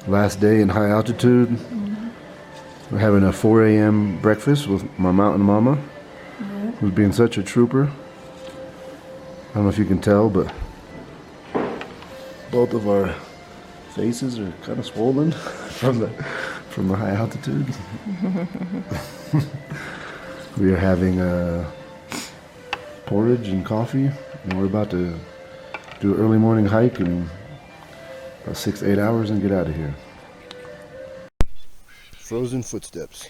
Last day in high altitude. We're having a 4 a.m. breakfast with my mountain mama, who's being such a trooper. I don't know if you can tell, but both of our faces are kind of swollen from the high altitude. We are having porridge and coffee, and we're about to do an early morning hike in about 6 to 8 hours and get out of here. Frozen footsteps.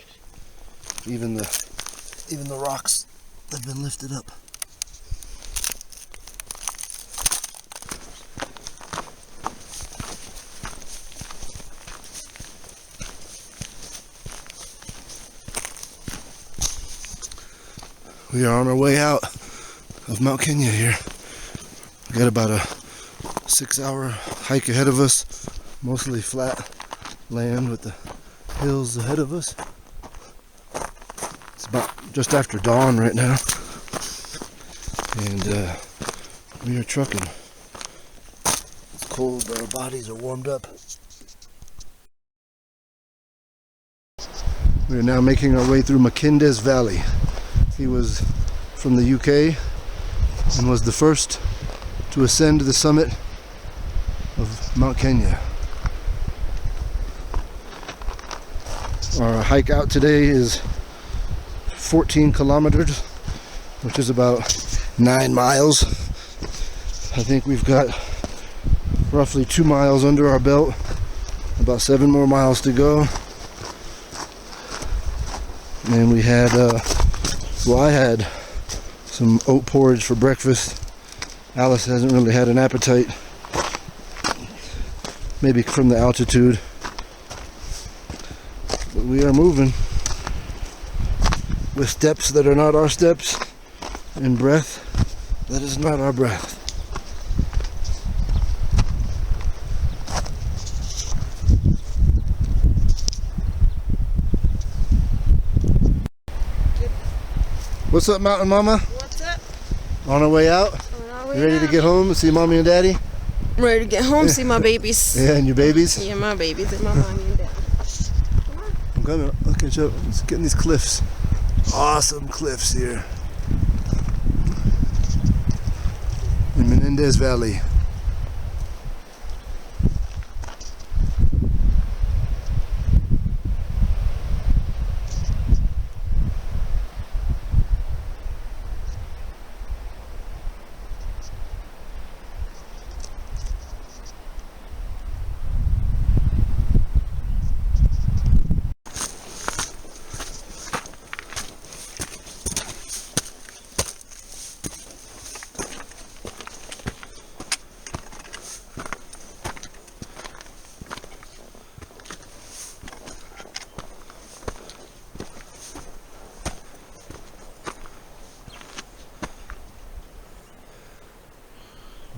Even the rocks have been lifted up. We are on our way out of Mount Kenya here. We got about a 6-hour hike ahead of us, mostly flat land with the hills ahead of us. It's about just after dawn right now, and we are trucking. It's cold, but our bodies are warmed up. We are now making our way through Makindes Valley. He was from the UK and was the first to ascend to the summit of Mount Kenya. Our hike out today is 14 kilometers, which is about 9 miles. I think we've got roughly 2 miles under our belt, about 7 more miles to go. And we had, I had some oat porridge for breakfast. Alice hasn't really had an appetite, maybe from the altitude. But we are moving with steps that are not our steps and breath that is not our breath. What's up, Mountain Mama? What's up? On our way out? On our way You ready out. to get home and see Mommy and Daddy? I'm ready to get home, see my babies. Yeah, and your babies? Yeah, my babies and my mommy and daddy. I'm coming. I'll catch up. Let's get in these cliffs. Awesome cliffs here in Menendez Valley.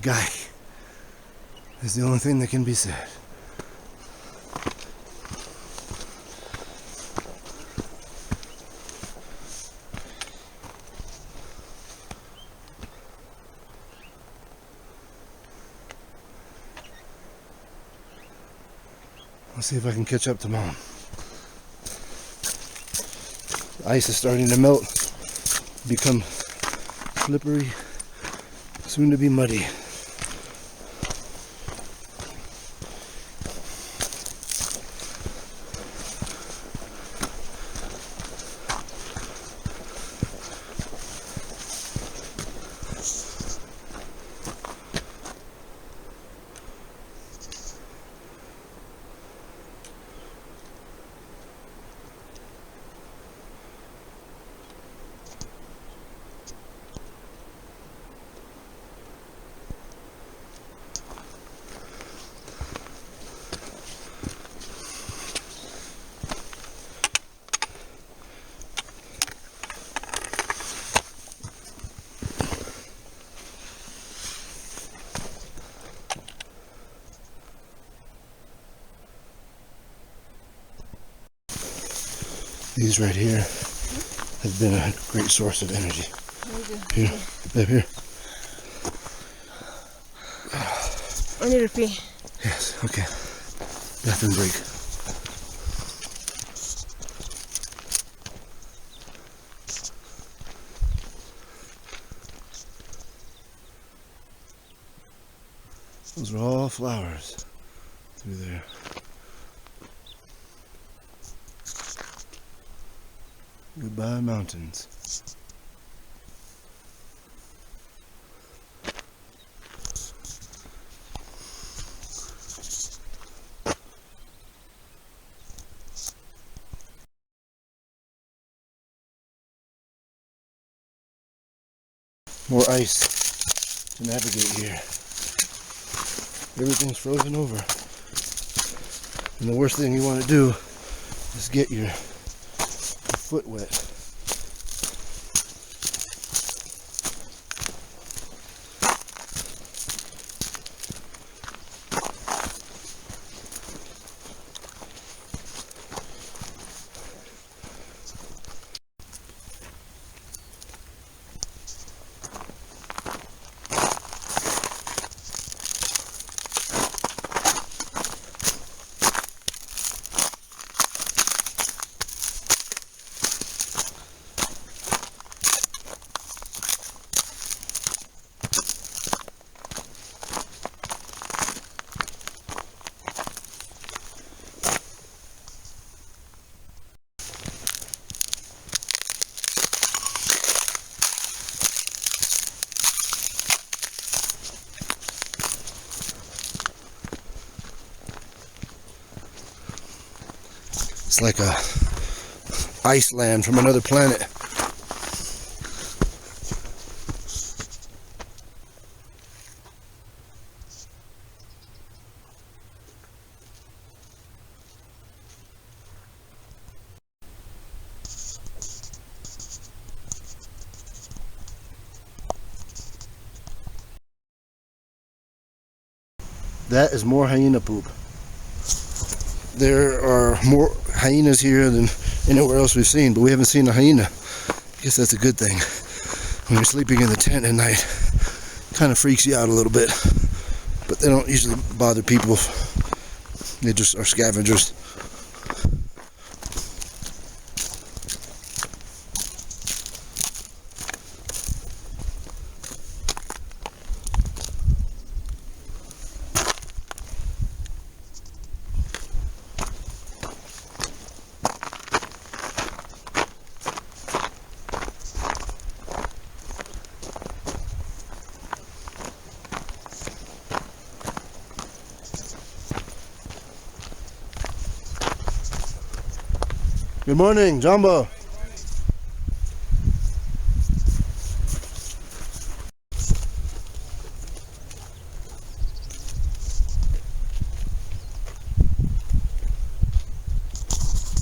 Guy is the only thing that can be said. I'll see if I can catch up to Mom. The ice is starting to melt, become slippery, soon to be muddy. These right here have been a great source of energy. Here, up here. I need to pee. Yes, okay. bathroom break. Those are all flowers through there. Goodbye, mountains. More ice to navigate here. Everything's frozen over. And the worst thing you want to do is get your foot wet. It's like a Iceland from another planet. That is more hyena poop. There are more hyenas here than anywhere else we've seen, but we haven't seen a hyena. I guess that's a good thing. When you're sleeping in the tent at night, it kind of freaks you out a little bit. But they don't usually bother people. They just are scavengers. Good morning, Jumbo.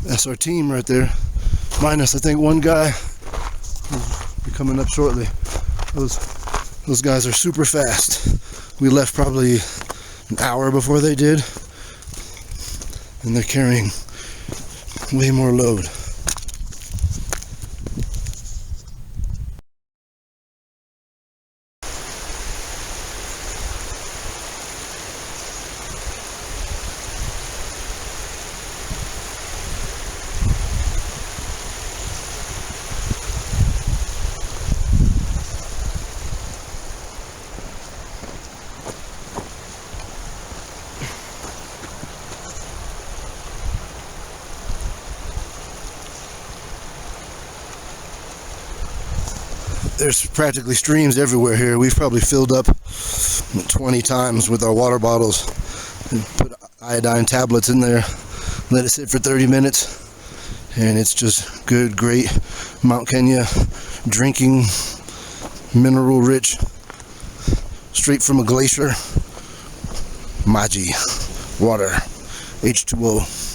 That's our team right there. Minus, I think, one guy who'll be coming up shortly. Those guys are super fast. We left probably an hour before they did, and they're carrying way more load. There's practically streams everywhere here. We've probably filled up 20 times with our water bottles and put iodine tablets in there, let it sit for 30 minutes, and it's just good, great Mount Kenya drinking, mineral rich, straight from a glacier, Maji water, H2O.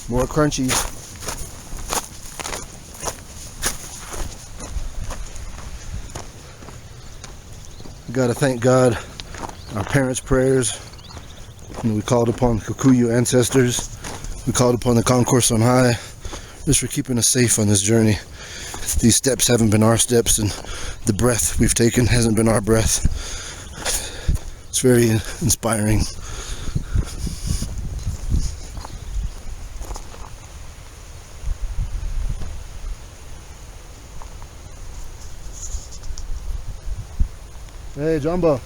More crunchies. Gotta thank God our parents' prayers. And we called upon Kikuyu ancestors. We called upon the concourse on high, just for keeping us safe on this journey. These steps haven't been our steps, and the breath we've taken hasn't been our breath. It's very inspiring. Hey, Jumbo.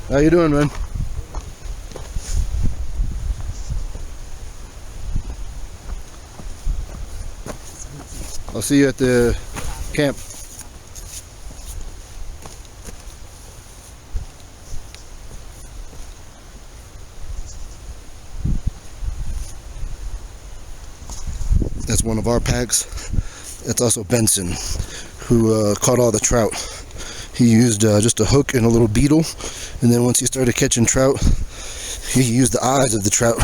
How you doing, man? I'll see you at the camp. That's one of our packs. That's also Benson, who caught all the trout. He used just a hook and a little beetle, and then once he started catching trout, he used the eyes of the trout.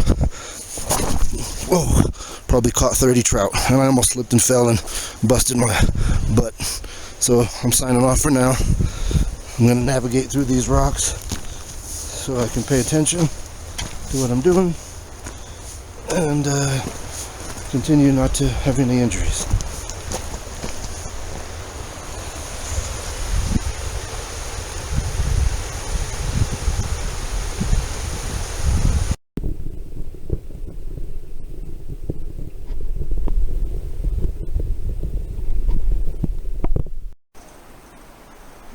Whoa, probably caught 30 trout, and I almost slipped and fell and busted my butt. So I'm signing off for now. I'm gonna navigate through these rocks so I can pay attention to what I'm doing and continue not to have any injuries.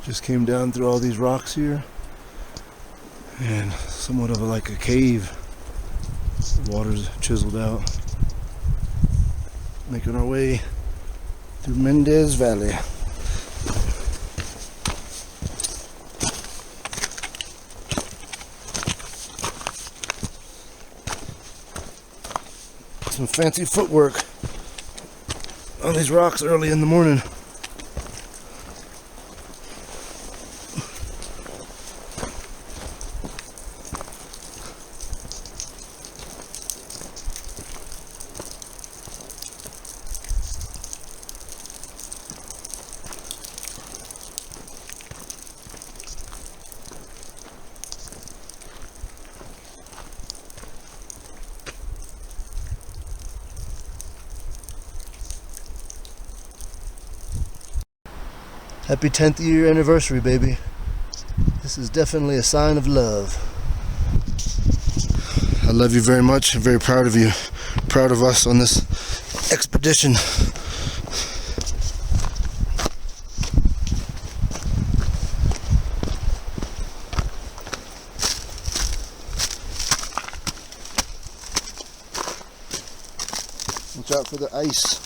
Just came down through all these rocks here, and somewhat of like a cave. The water's chiseled out. Making our way through Mendez Valley. Some fancy footwork on these rocks early in the morning. Happy 10th year anniversary, baby. This is definitely a sign of love. I love you very much. I'm very proud of you. Proud of us on this expedition. Watch out for the ice.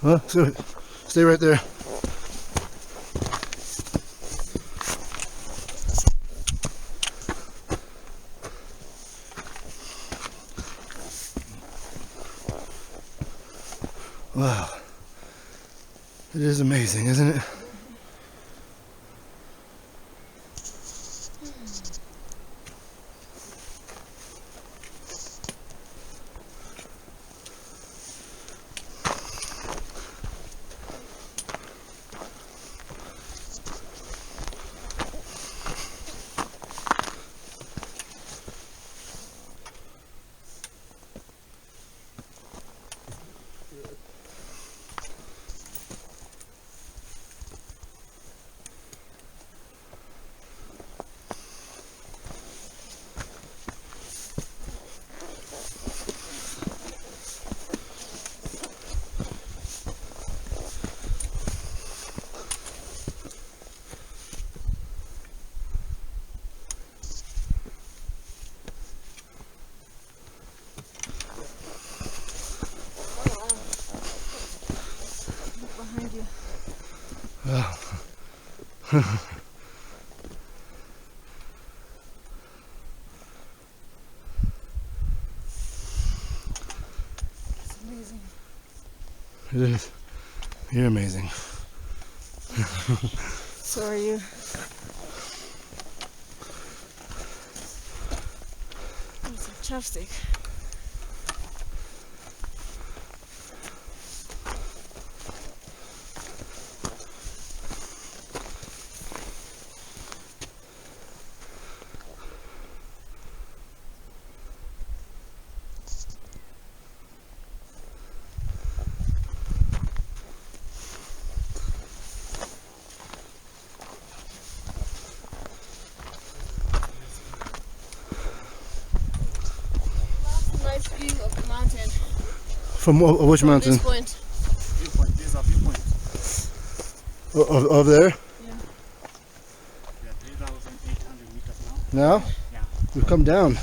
Huh? So, stay right there. Wow. It is amazing, isn't it? Behind you. Wow. It's amazing. It is. You're amazing. So are you. It's a chopstick. Nice view of the mountain. From which From mountain? this point. Viewpoint. These are viewpoints. Of there? Yeah. We are 3,800 meters now. Now? Yeah. We've come down.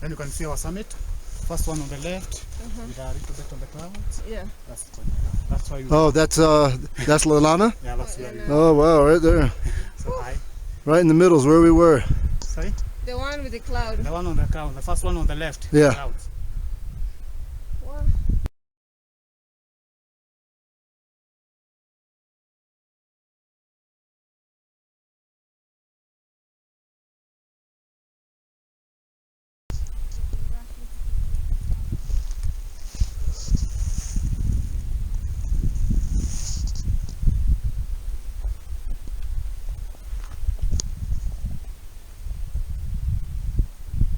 Then you can see our summit. First one on the left, with a little bit on the clouds. Yeah. That's why you. Oh, that's Lalana? Yeah, that's where you. Oh wow, right there. So high. Right in the middle is where we were. Sorry? The one with the cloud. The one on the cloud. The first one on the left. Yeah. Clouds. Wow.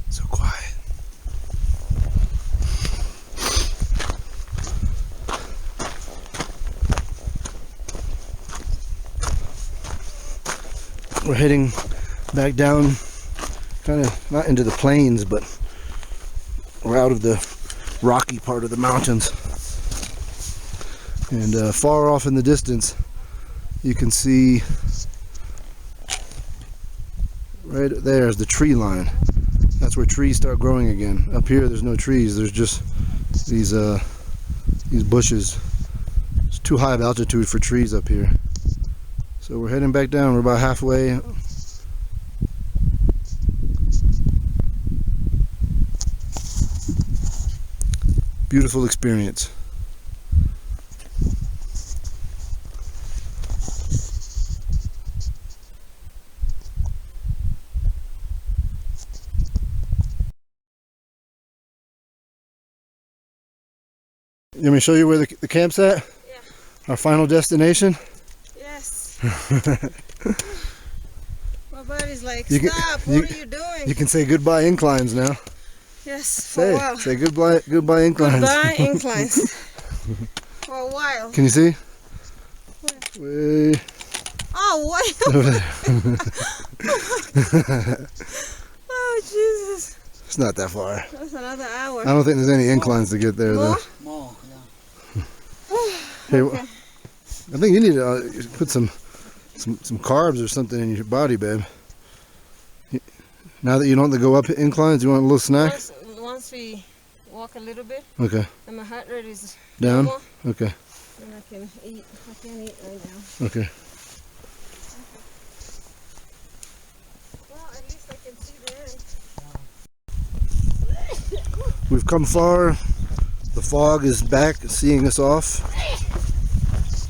So quiet. We're heading back down, kind of not into the plains, but we're out of the rocky part of the mountains. And far off in the distance, you can see right there is the tree line. That's where trees start growing again. Up here, there's no trees. There's just these bushes. It's too high of altitude for trees up here. So we're heading back down. We're about halfway. Beautiful experience. You want me to show you where the camp's at? Yeah. Our final destination? Yes. My body's like, You can- stop, you- what are you doing? You can say goodbye inclines now. Yes, for a Say, while. say goodbye inclines. Goodbye inclines. For a while. Can you see? Way Oh, what? over there. Oh, Jesus. It's not that far. That's another hour. I don't think there's any inclines to get there though. More? More, yeah. Hey, Okay. I think you need to put some carbs or something in your body, babe. Now that you don't have to go up inclines, you want a little snack? Once we walk a little bit Okay. and my heart rate is Down? normal, Okay. then I can eat. I can't eat right now. Okay. Well, at least I can see the end. We've come far. The fog is back, seeing us off.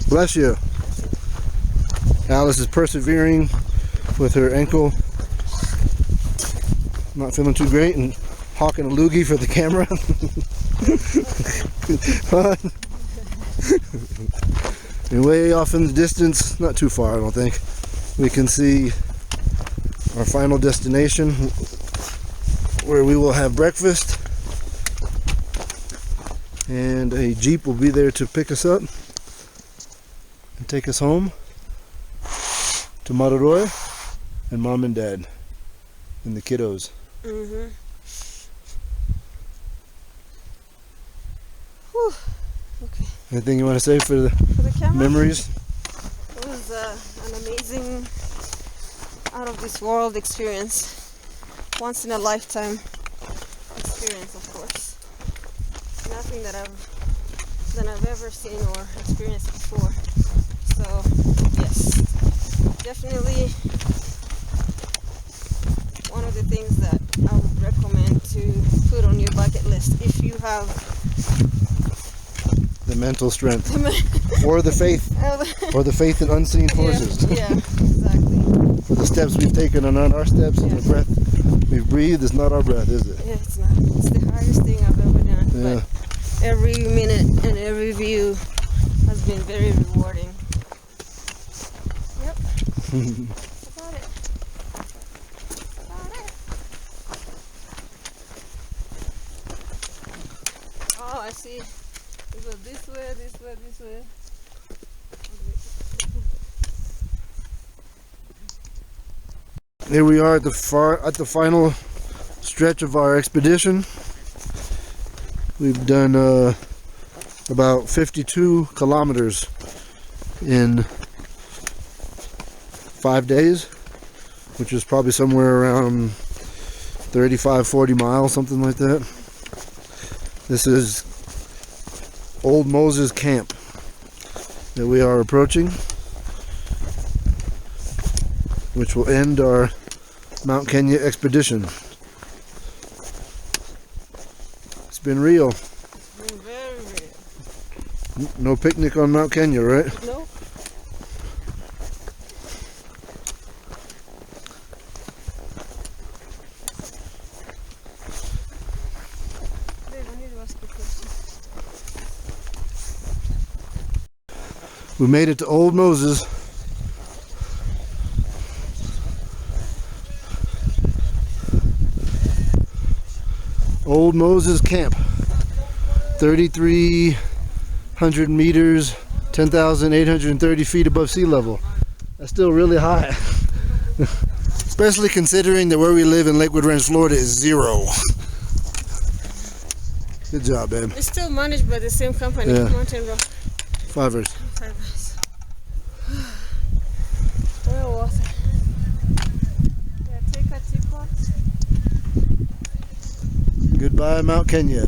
Bless you. Alice is persevering with her ankle. Not feeling too great and hawking a loogie for the camera. And way off in the distance, not too far I don't think, we can see our final destination where we will have breakfast. And a Jeep will be there to pick us up and take us home to Mararoy and Mom and Dad and the kiddos. Mm-hmm. Whew. Okay. Anything you want to say for the For the camera, memories? it was an amazing, out of this world experience. Once in a lifetime experience, of course. Nothing that I've ever seen or experienced before. So yes, definitely one of the things that I would recommend to put on your bucket list if you have The mental strength, or the faith, yeah, or the faith in unseen forces, yeah, exactly. for the steps we've taken are not our steps, and the breath we've breathed is not our breath, is it? Yeah, it's not. It's the hardest thing I've ever done. Yeah. But every minute and every view has been very rewarding. Yep. That's about it. About it. Oh, I see. We go this way, this way, this way. Here we are at the final stretch of our expedition. We've done about 52 kilometers in 5 days, which is probably somewhere around 35-40 miles, something like that. This is Old Moses Camp that we are approaching, which will end our Mount Kenya expedition. It's been real. Very real. No picnic on Mount Kenya, right? No. Babe, I need to ask you a question. We made it to Old Moses. Old Moses Camp. 3,300 meters, 10,830 feet above sea level. That's still really high. Especially considering that where we live in Lakewood Ranch, Florida is 0. Good job, babe. It's still managed by the same company, Yeah. Mountain Rock. Fivers. Well, water. Yeah, take a teapot. Goodbye, Mount Kenya.